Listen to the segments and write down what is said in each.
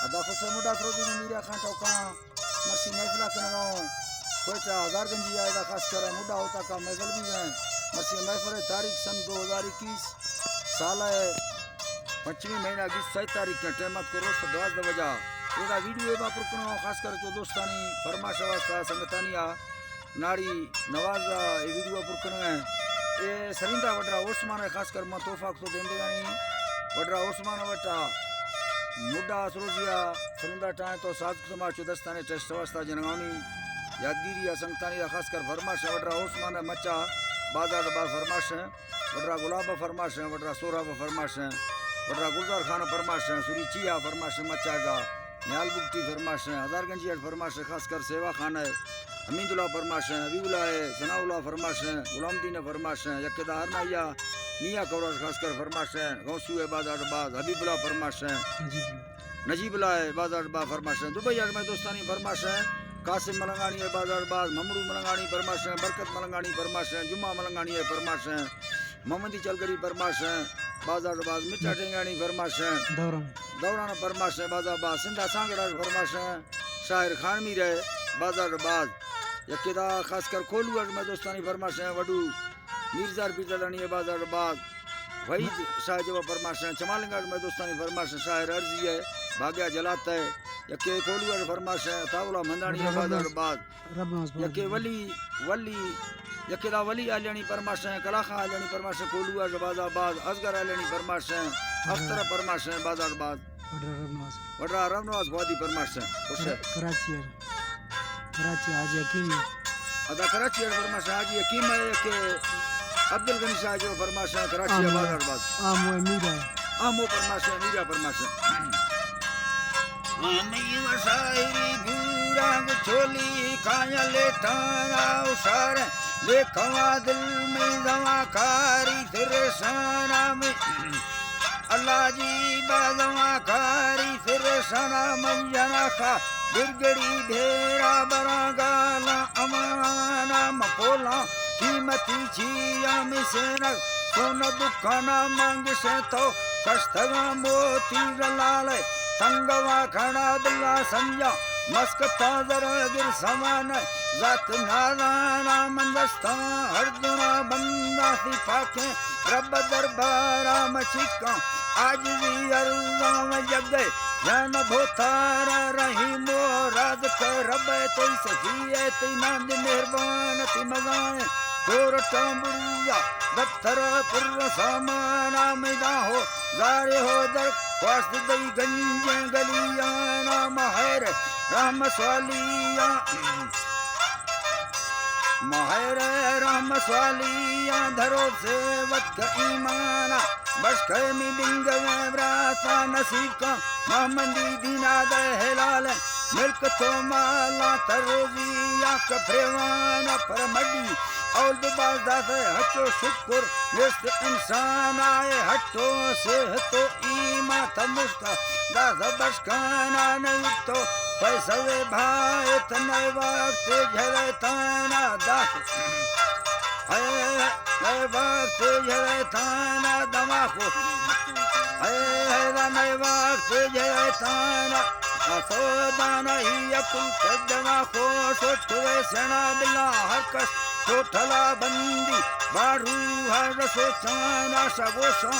अदा खुशा मुडा फ्रोदी ने मीरा खान टोका मसी महफिला कनगाओ कोयटा हजारगंज आएगा खास कर मुडा होता का महफिल भी है मसी महफिल तारीख सन 2021 साल है 5वीं महीना 27 तारीख का टेमत को रोज 10 बजा एदा वीडियो एबा पुरकनो खास कर जो दोस्तानी फरमाश वास्ता संगतानिया नाड़ी नवाजा ये वीडियो पुरकनो है ये सरिंदा वडरा ओस्मान है खास कर म तोहफा तो देंदे गानी वडरा ओस्मान वटा मुडा सरोजिया सरिंदा टाइम तो साज समाज चुदस्ताने टेस्ट वास्ता जनगावनी यादगिरी या संगतानी खास कर फरमाश है वडरा ओस्मान है मच्चा बाजार बाज फरमाश है वडरा गुलाब फरमाश है वडरा सोराब फरमाश है वडरा गुलजार खान फरमाश है सुरी चिया फरमाश है मच्चा जा न्याल बुकटी फरमाश है हजारगंज फरमाश है खास कर सेवा खान है हमीदुल्ला फरमाश है हबीबुल्ला है सनाउल्ला फरमाश है गुलामदीन फरमाश है यकेदा हरनाइया मियाँ कौरस खास कर फरमाश है गौसू है बाजार बाज हबीबुल्ला फरमाश है नजीबुल्ला है बाजार बाज फरमाश है दुबई में दोस्तानी फरमाश है कासिम मलंगानी है बाजार बाज ममरू मलंगानी फरमाश है बरकत मलंगानी फरमाश है जुम्मा मलंगानी है फरमाश है मोहम्मदी चलगरी फरमाश है बाजार बाज मिठा टेंगानी फरमाश है दौरान फरमाश है बाजार बाज सिंधा सांगड़ा फरमाश है शाहिर खान मीर है बाजार बाज यकेदा खास कर खोलूगढ़ में दोस्तानी फरमाश है वडू मीरजार पीटलानी है बाजार बाज वही शाह जब फरमाश है चमालगढ़ में दोस्तानी फरमाश है शाहिर अर्जी है भाग्या जलात है यके खोलूगढ़ फरमाश है तावला मंदानी है बाजार बाज यके वली वली यकेदा वली आलियानी फरमाश है कलाखा आलियानी फरमाश है खोलूगढ़ बाजार बाज असगर आलियानी फरमाश है अख्तर फरमाश है बाजार बाज वडरा रवनवाज वादी फरमाश है कराची आज यकीन अदा कराची फरमाश आज यकीन है कि अब्दुल गनी शाह जो फरमाश है कराची बाजार बाज आमो मीरा आमो फरमाश है मीरा फरमाश है मई वसाई भूरंग छोली काया लेटाना उसार देखवा दिल में जमा कारी तेरे सना में अल्लाह जी बाजमा कारी तेरे सना मंजना खा बिरगड़ी ढेरा बरा गाला अमाना मपोला कीमती छिया में से न सोना दुखाना मांग से तो कष्टगा मोती लाल तंगवा खड़ा बिल्ला संजा मस्क ताजर गिर समान जात नारायणा मंदस्ता हरदुना बंदा सिफाके रब दरबारा मचिका आज भी अरुणाम जग जन भोतारा रही मोराद कर रब तई सजिए तई नंद मेहरबान ती मगाए कोरटा बुरुया दत्तर पुर सामाना मैदा हो जारे हो दर वास्त दई गंजे गलिया नाम हैर राम स्वालिया महर राम स्वालिया धरो सेवक ईमाना बस में बिंग में ब्रासा नसीब का मोहम्मदी दीना दहलाल मिल्क तो माला तरोजिया कफरेवाना पर मडी और दुबादा से हटो शुक्र निस्त इंसान आए हटो से तो ईमा तमुस्का दास बशकाना नहीं तो पैसवे भाई तने वक्त झरे ताना दास है वक्त झरे ताना दमा को है नए वक्त झरे ताना असोदाना ही अकुल सदमा को सोच कुए सेना बिल्ला हर कस टोटला बंदी बारू हर सोचाना सबोसा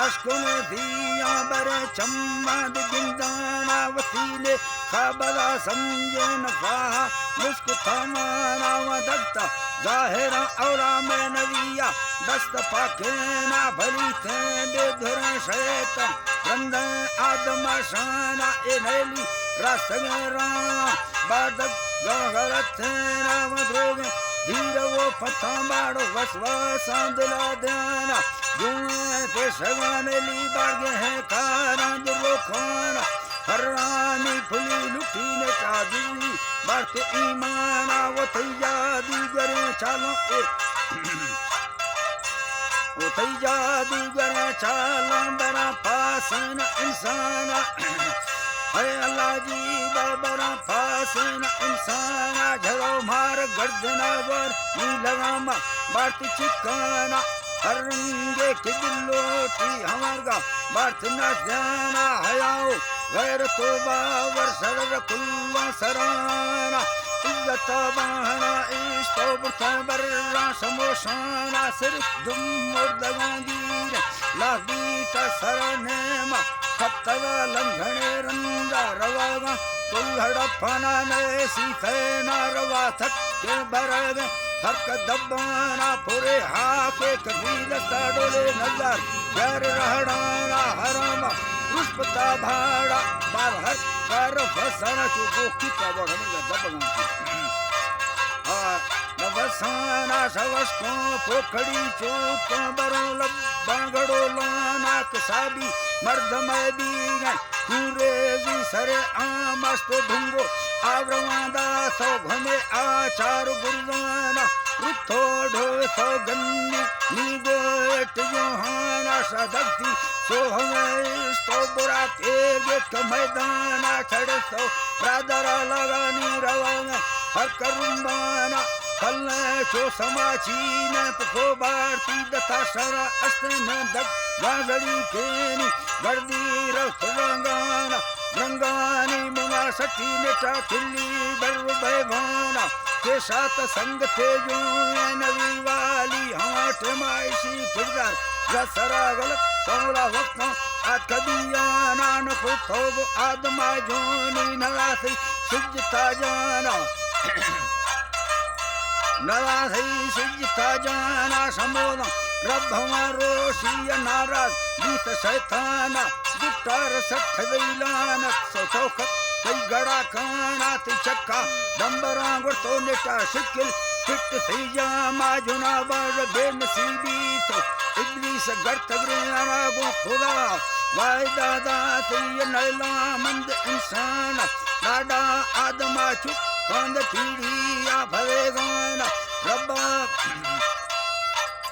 अश्कोने दिया बरे चम्मद गिंदाना वसीले खबरा समझे नफा मुस्क थमाना वदगता जाहिरा औरा में नविया दस्त पाके ना भली थे बेधर शैता बंद आदम शाना ए नैली रास्तगरा बादक गहरत ना मधोगे धीर वो पत्ता बाड़ो वसवासा दिला देना जुए पे सगानेली बागे हैं कारा जो खाना हरानी फुली लुटी ने काजली बात ईमाना वो तैया दीगरे चालो वो तैया दीगरे चालो बरा पास न इंसाना अरे अल्लाह जी बाबरा पास न इंसाना झलो मार गर्दना वर नी लगामा बात चिकाना हर रंगे की दिलोटी हमारा बात न जाना हयाओ गैर तो बावर सरर कुल्ला सराना इज्जत बाहना इस्तो बुता बर्रा समोशाना सिर्फ दुम मुर्दगांगीर लाबीता सरनेमा खत्तगा लंघने रंगा रवागा कुल्हड़ पाना ने सीथे ना रवा थक के बरग हर कदबाना पूरे हाके कबील डोले नजर गैर रहना हरामा पुष्पता भाड़ा बार हर कर फसाना चुको की कबर हम दबगा नवसाना सवस्को पोखड़ी चुप बरो लबंगड़ो लाना कसाबी मर्द में भी गए पूरे जी सरे आमस्त ढूंगो आवरवादा सो घमे आचार गुरुदाना रुथो ढो सो गन्नी नीगो एट जोहाना सदक्ति सो हमें तो बुरा तेगे कमैदाना छड़ सो प्रादरा लगानी रवांगा हर करुंबाना कल्ले चो समाची ने पको बारती दता सरा अस्ते न दग गाजड़ी केनी गर्दी रख रंगाना रंगानी मंगा सटी नेटा खिल्ली बर्व बैवाना के साथ संग थे जो नवी वाली हाट माइशी किरदार जसरा गलत तोला वक्त आज कदिया नान को थोब आदमा जोनी नरासी सिजता जाना नरासी सिजता जाना समोदा रब हमारो शिया नाराज बीत शैताना गुट्टार सठ दैलान सोख कई गड़ा काना ती चक्का डंबरा गुर्तो नेटा शिकिल फिट थी जा माजुना बाज बेनसीबी तो इब्लीस गर्त ग्रेना गो खुदा वाय दादा ती नैला मंद इंसान लाडा आदमा चुप कंद पीड़िया भरेगाना रब्बा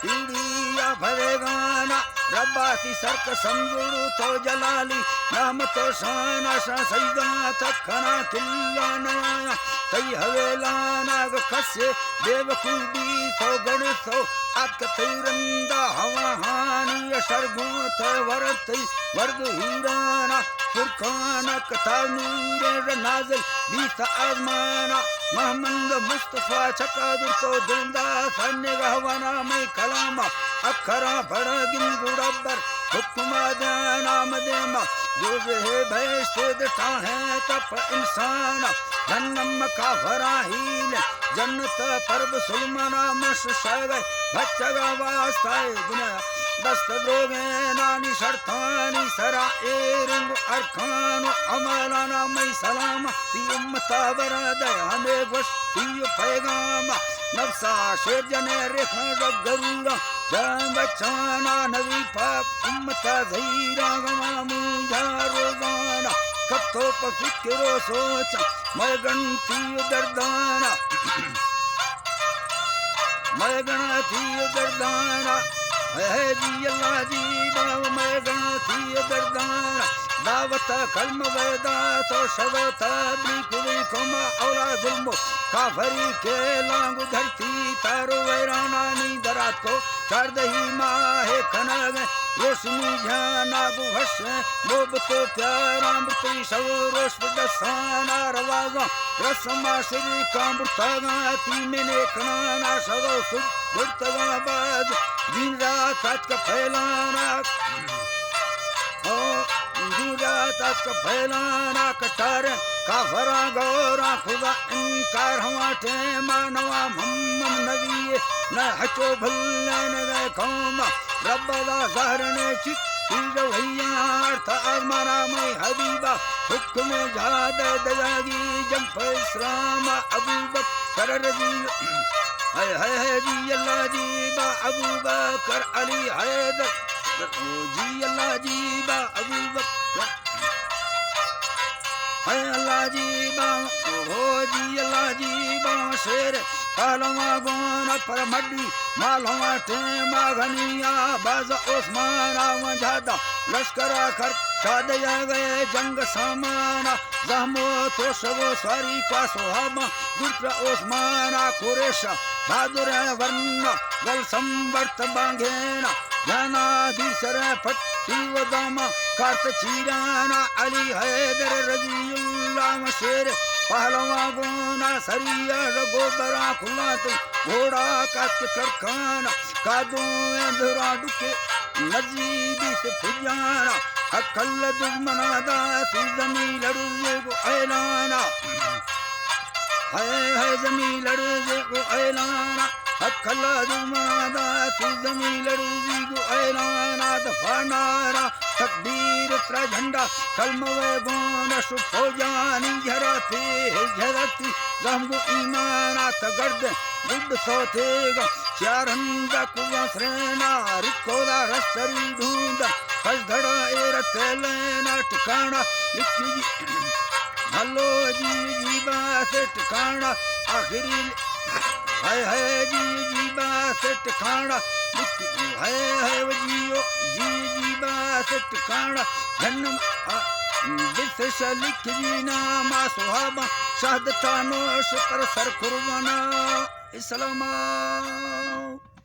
पीड़िया भरेगाना रब्बा सी सर्क समझुड़ू तो जलाली नाम तो शाना सा सईदा तखना किल्ला नया तई हवेलाना खसे बेवकूबी तो गण तो आक रंदा हवा हानी शरगो तो वरत वर्ग हीराना फुरकाना कथा नूर नाजिल बीस आजमाना मोहम्मद मुस्तफा चकादुर तो देंदा सन्ने गहवाना में कलामा अखरा बड़ा गिन गुड़बर हुक्मा नाम देमा जो है भैसे दटा है तप इंसाना जन्म का भराहील जन्नत परब सुलमाना मश शागय बच्चगा वास्ताए दुनिया दस्त द्रोगे नानी शर्तानी सरा एरंग अरखानो अमलाना मई सलाम ती उम्मता बरादा हमें वश ती पैगाम नफ्सा शेर जने रेखा गरूरा जान बचाना नवी पाक उम्मता धीरा गमा मुझा रोजाना कब तो फिक्रो सोचा मैं गणती दर्दाना मैं गणती दर्दाना है जी अल्लाह जी बाव मैं गणती दर्दाना दावत कलम वेदा तो शवता बिकुली कोमा औला जुल्मो काफरी के लांगु धरती तारो वैराना नी दरात को चार दही माहे खनाग रोशनी जाना गुहस मोब तो प्यारा मृति सव रोश दसाना रवागा रसमा श्री कामृतगा ती मैंने कनाना सदो सुख गुर्तगा बाज दिन रात आज का फैलाना दिन रात आज का फैलाना कटार काफरा गौरा खुदा इनकार हमारे मानवा मोहम्मद नबी न हचो भल्ले न गए कौम रब्बदा ज़हरने चिट्ठी भैया अर्थ आजमाना मैं हबीबा हुक्म जाद दयागी जंप इस्लाम अबू बकर रजी है जी अल्लाह जी बा अबू बकर अली हैदर जी अल्लाह जी बा अबू बकर है अल्लाह जी बा हो जी अल्लाह जी बा शेर कालवा गोना पर मड्डी मालवा टेमा घनिया बाज ओस्माना वजादा लश्करा कर शादया गए जंग सामाना जहमो तो सबो सारी का सोहामा दुर्गा ओस्माना कुरेशा बहादुर वर्ण गल संवर्त बांगेना जनाधीशर फट्टी वदामा कार्त चीराना अली हैदर रजीउल्लाह मशेर पहलवा गोना सरिया गोबरा खुलात घोड़ा कात चरखाना कादो अंधरा डुके मजीदी से फुजाना अकल दुश्मना दासी जमी लड़े को ऐलाना है जमी लड़े को ऐलाना अकल दुश्मना दासी जमी लड़े को ऐलाना दफानारा तकबीर त्रा झंडा कलमवे गोना सुफौजानी झरा पे झरती जमगो ईमाना तगर्द गुड सोथेगा चारंदा कुवा श्रेना रिकोदा रस्तरी ढूंढा कसधड़ा एर तेलेना ठिकाना लिखी हलो जी बास ठिकाना आखिरी है जी बास ठिकाना है वजियो जी बास ठिकाना जन्म बिस लिख जी नामा सुहाबा शहदतानो शुक्र सर कुर्बाना इस्लामा।